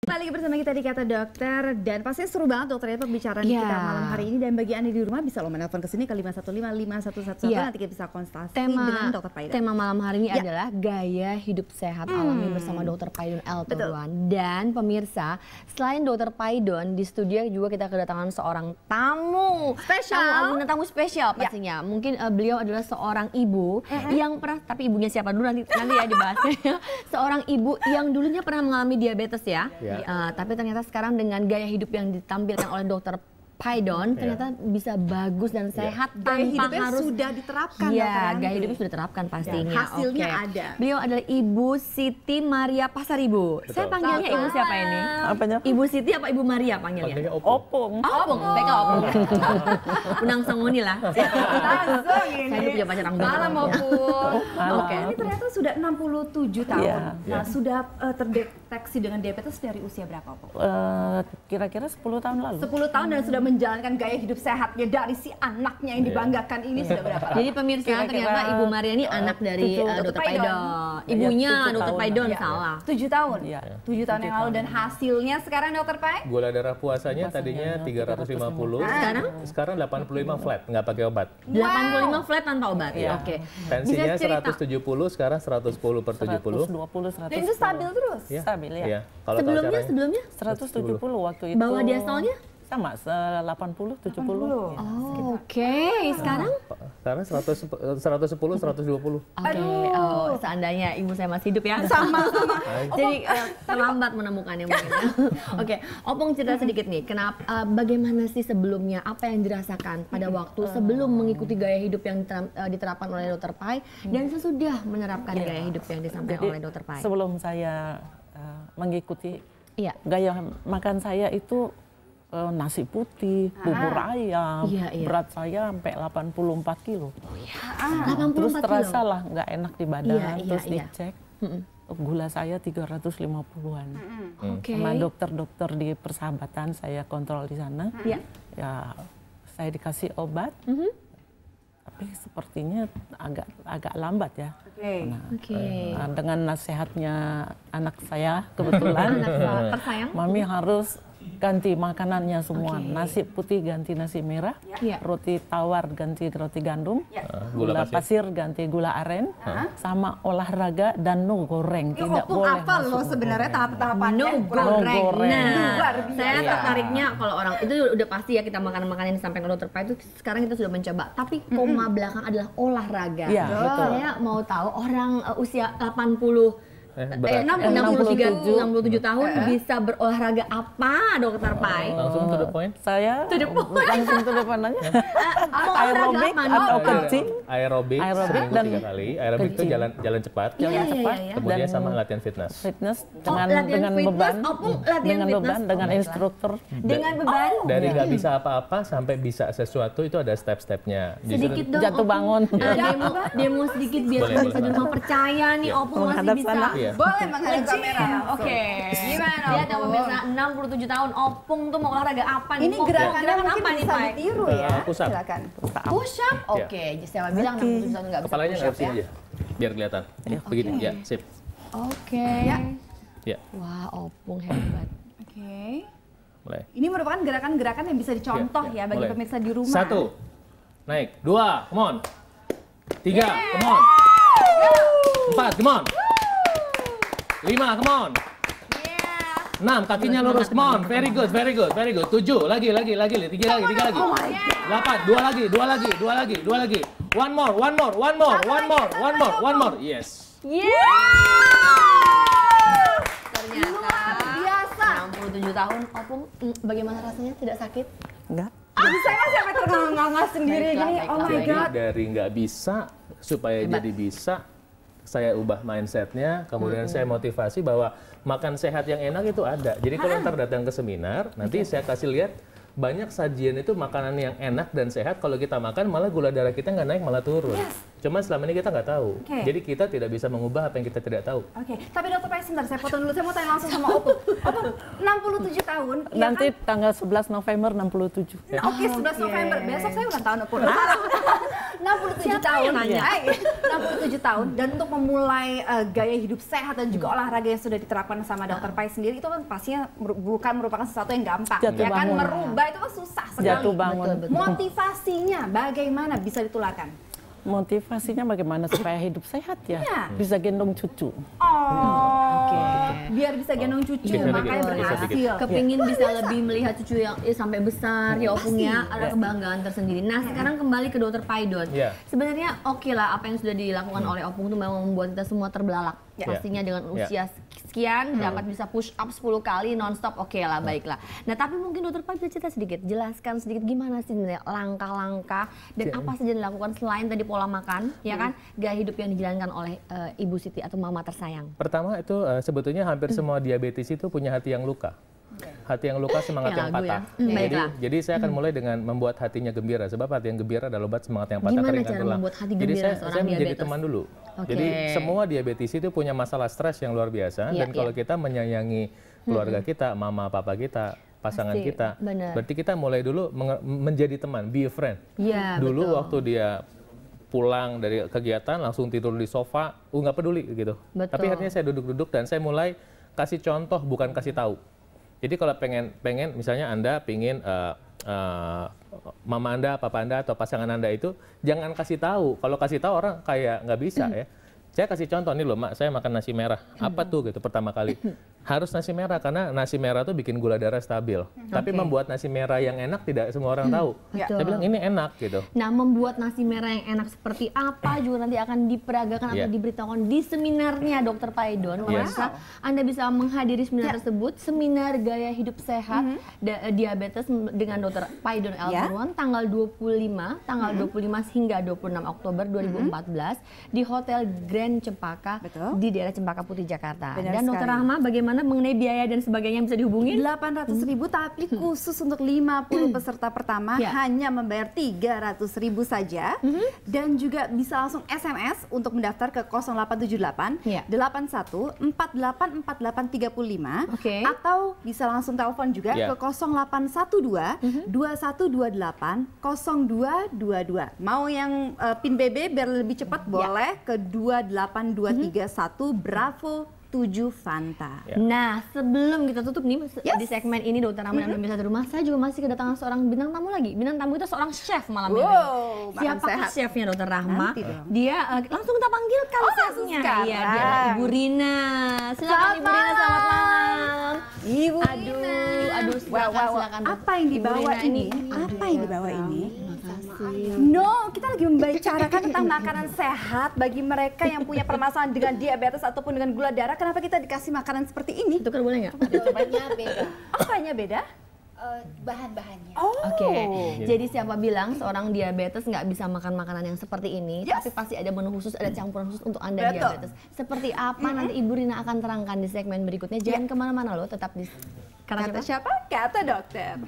Balik bersama kita di Kata Dokter, dan pastinya seru banget dokter ya pembicaraan kita malam hari ini. Dan bagi Anda di rumah bisa lo menelpon ke sini ke 5155111 nanti kita bisa konsultasi dengan Dokter Paidon. Tema malam hari ini adalah gaya hidup sehat alami bersama Dokter Paidon L. Turuan. Dan pemirsa, selain Dokter Paidon, di studio juga kita kedatangan seorang tamu spesial. Tamu spesial pastinya. Mungkin beliau adalah seorang ibu yang pernah, tapi ibunya siapa dulu nanti ya dibahasnya. Seorang ibu yang dulunya pernah mengalami diabetes ya. Tapi ternyata sekarang dengan gaya hidup yang ditampilkan oleh Dokter Paidon ternyata bisa bagus dan sehat tanpa harus sudah diterapkan. Gaya hidupnya sudah diterapkan pastinya. Hasilnya ada. Beliau adalah Ibu Siti Maria Pasaribu. Saya panggilnya Ibu siapa ini? Apanya? Ibu Siti apa Ibu Maria panggilnya? Opung. Opung, BK Opung. Unang songoni lah. Langsung ini. Saya punya pacar orang Malam Opung. Oke. Ini ternyata sudah 67 tahun. Nah, sudah terdeteksi dengan diabetes dari usia berapa Opung? Kira-kira 10 tahun lalu. 10 tahun dan sudah menjalankan gaya hidup sehatnya dari si anaknya yang dibanggakan ini sudah berapa? Jadi pemirsa ternyata Ibu Maria ini anak dari Dokter Paidon. Ibunya Dokter Paidon salah. 7 tahun. 7 tahun yang lalu, dan hasilnya sekarang Dokter Pai? Gula darah puasanya tadinya 350. Sekarang 85 flat, nggak pakai obat. 85 flat tanpa obat. Oke. Tensinya 170, sekarang 110 per 70. 120, 110. Dan itu stabil terus? Stabil ya. Kalau Sebelumnya 170 waktu itu. bawah diastolnya? Sama, 80, 70. Oh, oke. Sekarang? Sekarang 110, 120. Oke. Oh, seandainya ibu saya masih hidup ya. Sama. Jadi terlambat menemukannya mungkin. Oke, Opung cerita sedikit nih. Kenapa? Bagaimana sih sebelumnya? Apa yang dirasakan pada waktu sebelum mengikuti gaya hidup yang diterapkan oleh Dokter Pai dan sesudah menerapkan gaya hidup yang disampaikan oleh Dokter Pai? Sebelum saya mengikuti gaya makan saya itu nasi putih, bubur ayam, berat saya sampai 84 kilo. Terus terasa lah nggak enak di badan, terus dicek, gula saya 350-an. Sama dokter-dokter di persahabatan saya kontrol di sana, ya saya dikasih obat, tapi sepertinya agak lambat ya. Dengan nasihatnya anak saya kebetulan, Mami harus ganti makanannya semua. Nasi putih ganti nasi merah, roti tawar ganti roti gandum, gula pasir ganti gula aren, sama olahraga dan no goreng. Tidak boleh. Apa loh sebenarnya tahap-tahapannya? No goreng. Nah, saya biasa. tertariknya kalau orang itu udah pasti ya, kita makan-makan yang disampaikan Dokter Pai itu sekarang kita sudah mencoba. Tapi koma belakang adalah olahraga. Saya mau tahu orang usia 67 tahun bisa berolahraga apa Dokter Pai? Langsung to the point. Saya langsung to the point aja. Aerobik atau kencing? Aerobik dan 3 kali. Aerobik itu jalan cepat. Kemudian sama latihan fitness. Dengan beban, dengan instruktur. Dengan beban? Dari nggak bisa apa-apa sampai bisa sesuatu itu ada step-stepnya. Sedikit dong. Jatuh bangun. Demo sedikit biar bisa di rumah percaya nih Opung masih bisa. Boleh menghadap kamera. Oke. Gimana? Lihat ya pemirsa, 67 tahun Opung tuh mau olahraga apa nih? Ini gerakannya apa mungkin nih bisa Pai? ditiru ya. Push up. Silakan. Push up? Oke, siapa bilang 67 tahun nggak bisa Kepalanya push nggak up sini ya? aja, biar kelihatan. Begini, ya, sip. Oke. Ya. Wah, Opung hebat. Oke. Mulai. Ini merupakan gerakan-gerakan yang bisa dicontoh ya bagi pemirsa di rumah. 1, naik. 2, come on. 3, come on. 4, come on. 5, come on. 6, kakinya lurus, come on. Very good, very good, very good. 7, lagi. 3 lagi. 8, 2 lagi. One more. Yes. Ternyata biasa. 67 tahun Opung, bagaimana rasanya? Tidak sakit? Enggak. Saya masih sampai ternganga sendiri gini. Oh my Jadi god. dari nggak bisa supaya jadi bisa, saya ubah mindsetnya, kemudian saya motivasi bahwa makan sehat yang enak itu ada. Jadi kalau ntar datang ke seminar, nanti saya kasih lihat banyak sajian itu makanan yang enak dan sehat. Kalau kita makan malah gula darah kita nggak naik, malah turun. Cuma selama ini kita nggak tahu. Jadi kita tidak bisa mengubah apa yang kita tidak tahu. Tapi Dokter Pai, sebentar, saya potong dulu. Saya mau tanya langsung sama Opung. Opung, 67 tahun. Nanti tanggal 11 November 67. Oke, 11 November. Besok saya ulang tahun Opung. 67 tahun nanya. 67 tahun dan untuk memulai gaya hidup sehat dan juga olahraga yang sudah diterapkan sama Dokter Pai sendiri itu kan pastinya bukan merupakan sesuatu yang gampang. Ya kan, merubah itu kan susah sekali. Jatuh bangun. Motivasinya bagaimana bisa ditularkan? Motivasinya bagaimana supaya hidup sehat ya, bisa gendong cucu. Biar bisa gendong cucu, makanya berhasil. Kepingin bisa lebih melihat cucu yang sampai besar, ya Opung ya, ada kebanggaan tersendiri. Nah sekarang kembali ke Dokter Paidon. Sebenarnya oke lah apa yang sudah dilakukan oleh Opung itu memang membuat kita semua terbelalak. Pastinya dengan usia sekian dapat bisa push up 10 kali nonstop, oke lah, baiklah. Nah tapi mungkin Dokter Pai bisa cerita sedikit, jelaskan sedikit gimana sih sebenarnya langkah-langkah dan apa saja yang dilakukan selain tadi pola makan, ya kan, gaya hidup yang dijalankan oleh Ibu Siti atau mama tersayang. Pertama itu sebetulnya hampir semua diabetes itu punya hati yang luka. Hati yang luka, semangat yang patah. Jadi saya akan mulai dengan membuat hatinya gembira. Sebab hati yang gembira adalah obat semangat yang patah. Gimana cara membuat hati gembira seorang diabetes? Saya menjadi teman dulu. Jadi semua diabetes itu punya masalah stres yang luar biasa. Dan kalau kita menyayangi keluarga kita, mama, papa kita, pasangan kita, berarti kita mulai dulu menjadi teman, be a friend. Dulu waktu dia pulang dari kegiatan langsung tidur di sofa, nggak peduli gitu. Tapi akhirnya saya duduk-duduk dan saya mulai kasih contoh, bukan kasih tahu. Jadi kalau pengen misalnya Anda pingin mama Anda, papa Anda atau pasangan Anda itu jangan kasih tahu. Kalau kasih tahu orang kayak nggak bisa ya. Saya kasih contoh nih loh, Mak, saya makan nasi merah. Apa tuh gitu pertama kali? Harus nasi merah karena nasi merah tuh bikin gula darah stabil. Tapi membuat nasi merah yang enak tidak semua orang tahu. Saya bilang ini enak gitu. Nah, membuat nasi merah yang enak seperti apa juga nanti akan diperagakan atau diberitahukan di seminarnya Dokter Paidon. Anda bisa menghadiri seminar tersebut, seminar gaya hidup sehat diabetes dengan Dokter Paidon L1 tanggal 25 hingga 26 Oktober 2014 di Hotel Grand Cempaka di daerah Cempaka Putih, Jakarta. Dan Dokter Rahma, bagaimana mengenai biaya dan sebagainya bisa dihubungi? 800.000 tapi khusus untuk 50 peserta pertama hanya membayar 300.000 saja. Dan juga bisa langsung SMS untuk mendaftar ke 0878 81 48 48 35 atau bisa langsung telepon juga ke 0812 2128 0222. Mau yang PIN BB biar lebih cepat boleh ke 28231 Bravo 7 Fanta. Nah, sebelum kita tutup nih di segmen ini Dokter Rahma dan pemirsa di rumah, saya juga masih kedatangan seorang bintang tamu lagi. Bintang tamu itu seorang chef malam ini. Siapakah chefnya Dokter Rahma? Dia langsung kita panggilkan chefnya. Iya, dia Ibu Rina. Silakan Ibu Rina, selamat malam. Ibu Rina. Aduh, silakan. Apa yang dibawa ini? Apa yang dibawa ini? No, kita lagi membicarakan tentang makanan sehat bagi mereka yang punya permasalahan dengan diabetes ataupun dengan gula darah. Kenapa kita dikasih makanan seperti ini? Tukar boleh nggak? Jawabannya beda. Apanya beda? Bahan-bahannya. Jadi siapa bilang seorang diabetes nggak bisa makan makanan yang seperti ini? Tapi pasti ada menu khusus, ada campuran khusus untuk Anda diabetes. Seperti apa nanti Ibu Rina akan terangkan di segmen berikutnya. Jangan kemana-mana loh, tetap di Kata siapa? Kata dokter.